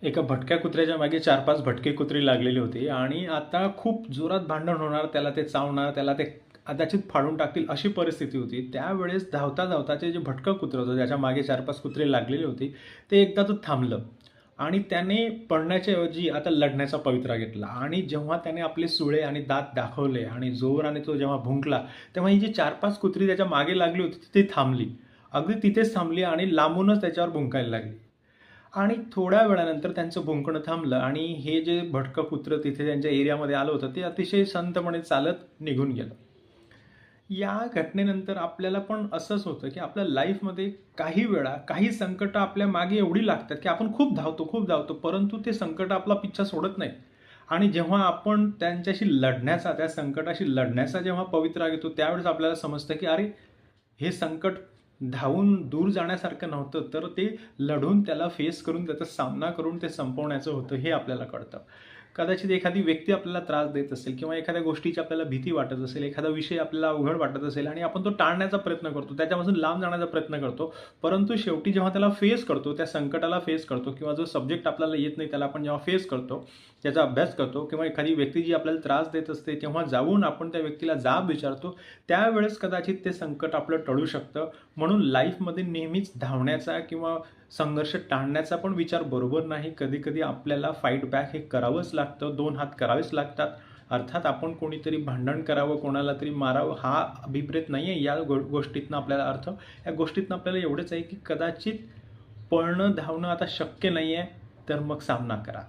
एका भटक्या कुत्र्याच्या मागे 4-5 भटके कुत्री लागलेली होती आणि आता खूप जोरात भांडण होणार, त्याला ते चावणार, त्याला ते कदाचित फाडून टाकतील अशी परिस्थिती होती. त्यावेळेस धावता धावताचे जे भटकं कुत्रं होतं, ज्याच्या मागे 4-5 कुत्रे लागलेली होती, ते एकदा तो थांबलं आणि त्याने पळण्याच्या ऐवजी आता लढण्याचा पवित्रा घेतला. आणि जेव्हा त्याने आपले सुळे आणि दात दाखवले आणि जोराने तो जेव्हा भुंकला, तेव्हा ही जी 4-5 कुत्री त्याच्या मागे लागली होती ती थांबली. अगदी तिथेच थांबली आणि लांबूनच त्याच्यावर भुंकायला लागली. आणि थोड्या वेळानंतर त्यांचं भुंकणं थांबलं आणि हे जे भटकं कुत्रं तिथे त्यांच्या एरियामध्ये आलं होतं ते अतिशय संतपणे चालत निघून गेलं. या घटनेनंतर आपल्याला पण असंच होतं की आपल्या लाईफमध्ये काही वेळा काही संकटं आपल्या मागे एवढी लागतात की आपण खूप धावतो, परंतु ते संकट आपला पिच्छा सोडत नाही. आणि जेव्हा आपण त्यांच्याशी लढण्याचा, त्या संकटाशी लढण्याचा जेव्हा पवित्रा घेतो, त्यावेळेस आपल्याला समजतं की अरे, हे संकट धावून दूर जाण्यासारखं नव्हतं, तर ते लढून त्याला फेस करून त्याचा सामना करून ते संपवण्याचं होतं, हे आपल्याला कळतं. कदाचित एखादी व्यक्ती आपल्याला त्रास देत असेल किंवा एखाद्या गोष्टीची आपल्याला भीती वाटत असेल, एखादा विषय आपल्याला अवघड वाटत असेल आणि आपण तो टाळण्याचा प्रयत्न करतो, त्याच्यापासून लांब जाण्याचा प्रयत्न करतो. परंतु शेवटी जेव्हा त्याला फेस करतो, त्या संकटाला फेस करतो किंवा जो सब्जेक्ट आपल्याला येत नाही त्याला आपण जेव्हा फेस करतो, त्याचा अभ्यास करतो किंवा एखादी व्यक्ती जी आपल्याला त्रास देत असते तेव्हा जाऊन आपण त्या व्यक्तीला जाब विचारतो, त्यावेळेस कदाचित ते संकट आपलं टळू शकतं. म्हणून लाईफमध्ये नेहमीच धावण्याचा किंवा संघर्ष टाळण्याचा पण विचार बरोबर नाही. कधी कधी आपल्याला फाईट बॅक हे करावंच लागतं, 2 हात करावेच लागतात. अर्थात आपण कोणीतरी भांडण करावं, कोणाला तरी मारावं हा अभिप्रेत नाही आहे या गोष्टीतनं आपल्याला अर्थ. या गोष्टीतनं आपल्याला एवढंच आहे की कदाचित पळणं धावणं आता शक्य नाही आहे, तर मग सामना करा.